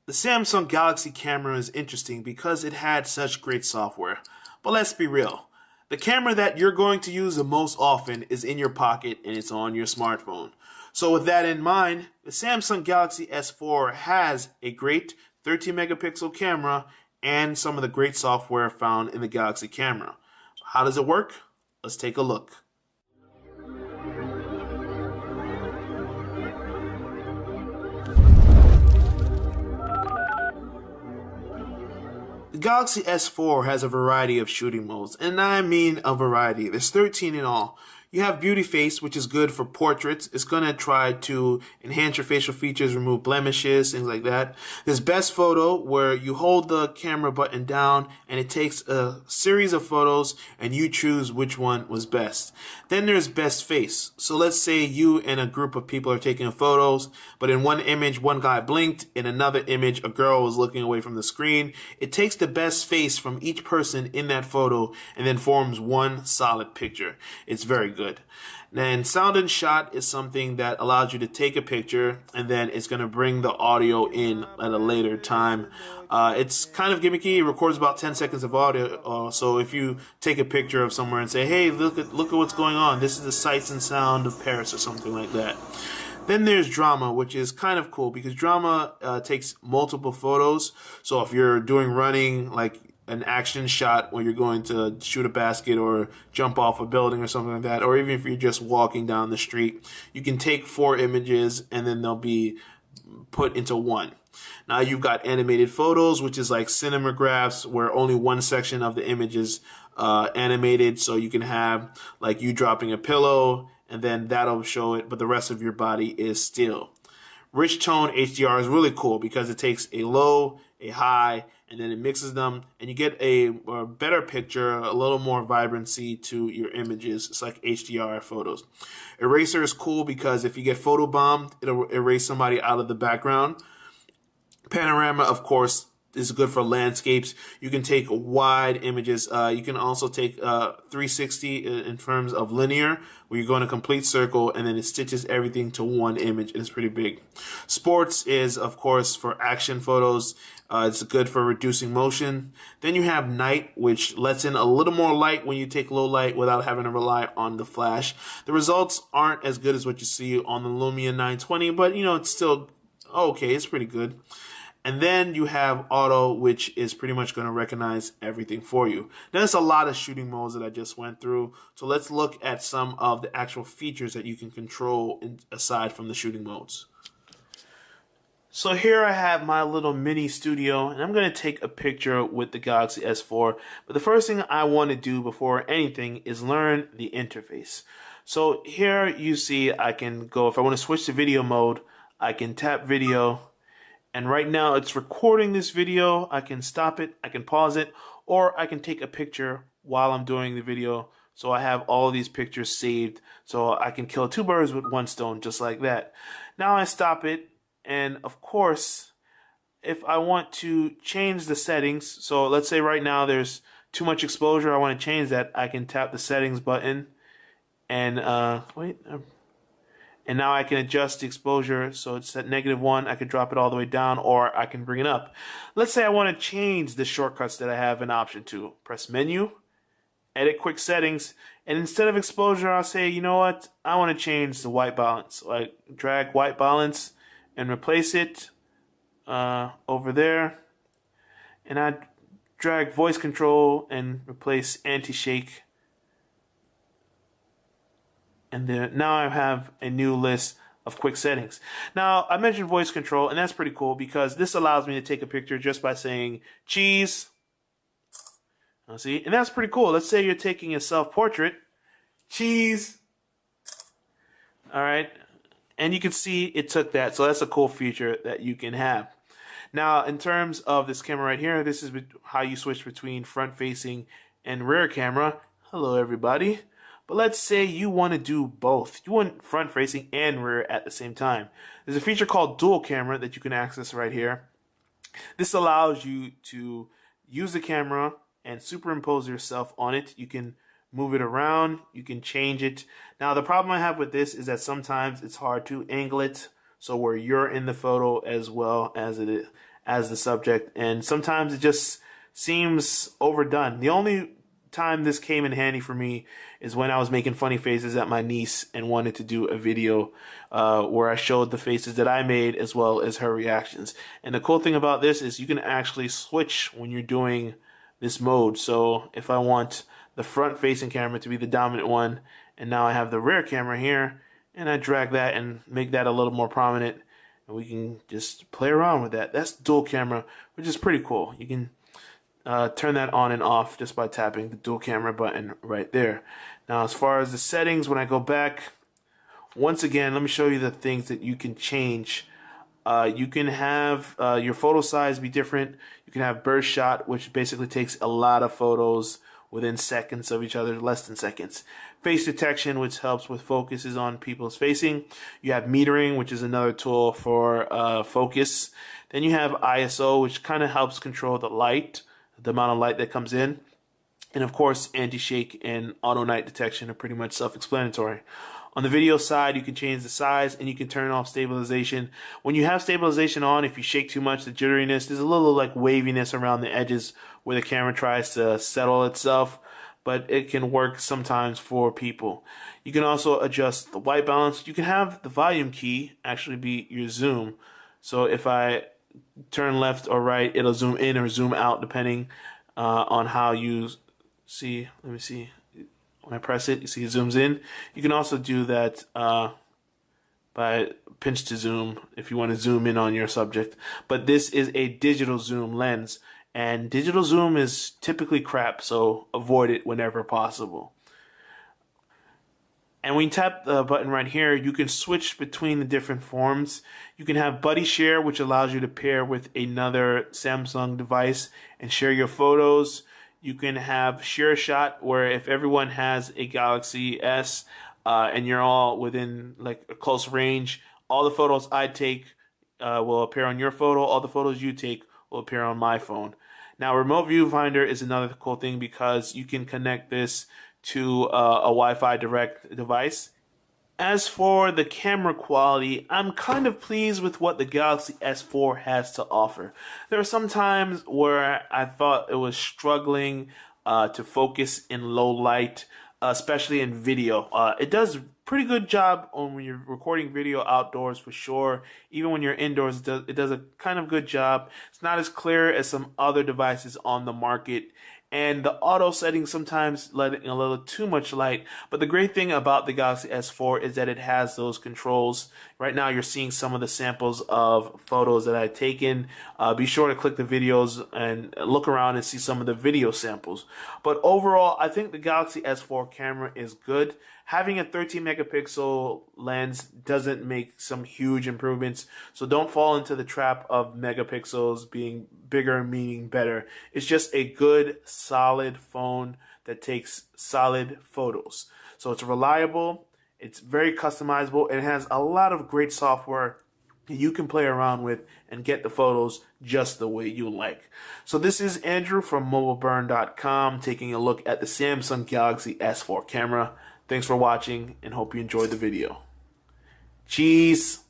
The Samsung Galaxy camera is interesting because it had such great software. But let's be real. The camera that you're going to use the most often is in your pocket and it's on your smartphone. So with that in mind, the Samsung Galaxy S4 has a great 13 megapixel camera and some of the great software found in the Galaxy camera. How does it work? Let's take a look. The Galaxy S4 has a variety of shooting modes, and I mean a variety. There's 13 in all. You have Beauty Face, which is good for portraits. It's going to try to enhance your facial features, remove blemishes, things like that. There's Best Photo, where you hold the camera button down and it takes a series of photos and you choose which one was best. Then there's Best Face. So let's say you and a group of people are taking photos, but in one image, one guy blinked. In another image, a girl was looking away from the screen. It takes the best face from each person in that photo and then forms one solid picture. It's very good. And sound and shot is something that allows you to take a picture and then it's going to bring the audio in at a later time. It's kind of gimmicky. It records about 10 seconds of audio. So if you take a picture of somewhere and say, hey, look at what's going on. This is the sights and sound of Paris or something like that. Then there's Drama, which is kind of cool because Drama takes multiple photos. So if you're doing running, like an action shot where you're going to shoot a basket or jump off a building or something like that, or even if you're just walking down the street, you can take 4 images and then they'll be put into one. Now you've got animated photos, which is like cinemagraphs, where only one section of the image is animated. So you can have like you dropping a pillow and then that'll show it, but the rest of your body is still. Rich Tone HDR is really cool because it takes a low, a high, and then it mixes them, and you get a better picture, a little more vibrancy to your images. It's like HDR photos. Eraser is cool because if you get photobombed, it'll erase somebody out of the background. Panorama, of course, is good for landscapes. You can take wide images. You can also take 360 in terms of linear, where you go in a complete circle and then it stitches everything to one image, and it's pretty big. Sports is, of course, for action photos. It's good for reducing motion. Then you have night, which lets in a little more light when you take low light without having to rely on the flash. The results aren't as good as what you see on the Lumia 920, but it's still okay. It's pretty good. And then you have auto, which is pretty much going to recognize everything for you. Now, there's a lot of shooting modes that I just went through. So let's look at some of the actual features that you can control aside from the shooting modes. So here I have my little mini studio, and I'm going to take a picture with the Galaxy S4. But the first thing I want to do before anything is learn the interface. So here you see I can go, if I want to switch to video mode, I can tap video. And right now it's recording this video. I can stop it, I can pause it, or I can take a picture while I'm doing the video. So I have all of these pictures saved. So I can kill 2 birds with 1 stone, just like that. Now I stop it, and of course, if I want to change the settings, so let's say right now there's too much exposure, I want to change that, I can tap the settings button, and and now I can adjust the exposure, so it's at -1. I can drop it all the way down, or I can bring it up. Let's say I want to change the shortcuts that I have an option to. Press Menu, Edit Quick Settings, and instead of exposure, I'll say, you know what? I want to change the white balance. Like drag white balance and replace it over there. And I drag voice control and replace anti-shake. And then now I have a new list of quick settings. Now, I mentioned voice control, and that's pretty cool because this allows me to take a picture just by saying cheese. See, and that's pretty cool. Let's say you're taking a self-portrait. Cheese. All right. And you can see it took that. So that's a cool feature that you can have. Now, in terms of this camera right here, this is how you switch between front-facing and rear camera. Hello, everybody. But let's say you want to do both. You want front-facing and rear at the same time. There's a feature called dual camera that you can access right here. This allows you to use the camera and superimpose yourself on it. You can move it around. You can change it. Now, the problem I have with this is that sometimes it's hard to angle it so where you're in the photo as well as as the subject, and sometimes it just seems overdone. The only time this came in handy for me is when I was making funny faces at my niece and wanted to do a video where I showed the faces that I made as well as her reactions. And the cool thing about this is you can actually switch when you're doing this mode. So if I want the front facing camera to be the dominant one, and now I have the rear camera here, and I drag that and make that a little more prominent, and we can just play around with that. That's dual camera, which is pretty cool. You can turn that on and off just by tapping the dual camera button right there. Now, as far as the settings, when I go back, once again, let me show you the things that you can change. You can have your photo size be different. You can have burst shot, which basically takes a lot of photos within seconds of each other, less than seconds. Face detection, which helps with focuses on people's facing. You have metering, which is another tool for focus. Then you have ISO, which kind of helps control the light, the amount of light that comes in. And of course, anti-shake and auto night detection are pretty much self-explanatory. On the video side, you can change the size and you can turn off stabilization. When you have stabilization on, if you shake too much, the jitteriness, there's a little like waviness around the edges where the camera tries to settle itself, but it can work sometimes for people. You can also adjust the white balance. You can have the volume key actually be your zoom. So if I turn left or right, it'll zoom in or zoom out depending on how you see. Let me see. When I press it, you see it zooms in. You can also do that by pinch to zoom if you want to zoom in on your subject. But this is a digital zoom lens, and digital zoom is typically crap, so avoid it whenever possible. And when you tap the button right here, you can switch between the different forms. You can have Buddy Share, which allows you to pair with another Samsung device and share your photos. You can have Share Shot, where if everyone has a Galaxy S and you're all within like a close range, all the photos I take will appear on your photo. All the photos you take will appear on my phone. Now, Remote Viewfinder is another cool thing because you can connect this to a Wi-Fi direct device. As for the camera quality, I'm kind of pleased with what the Galaxy S4 has to offer. There are some times where I thought it was struggling to focus in low light, especially in video. It does a pretty good job when you're recording video outdoors for sure. Even when you're indoors, it does a kind of good job. It's not as clear as some other devices on the market. And the auto settings sometimes let in a little too much light. But the great thing about the Galaxy S4 is that it has those controls. Right now you're seeing some of the samples of photos that I've taken. Be sure to click the videos and look around and see some of the video samples. But overall, I think the Galaxy S4 camera is good. Having a 13 megapixel lens doesn't make some huge improvements, so don't fall into the trap of megapixels being bigger meaning better. It's just a good, solid phone that takes solid photos. So it's reliable, it's very customizable, and it has a lot of great software you can play around with and get the photos just the way you like. So this is Andrew from MobileBurn.com taking a look at the Samsung Galaxy S4 camera. Thanks for watching and hope you enjoyed the video. Cheese!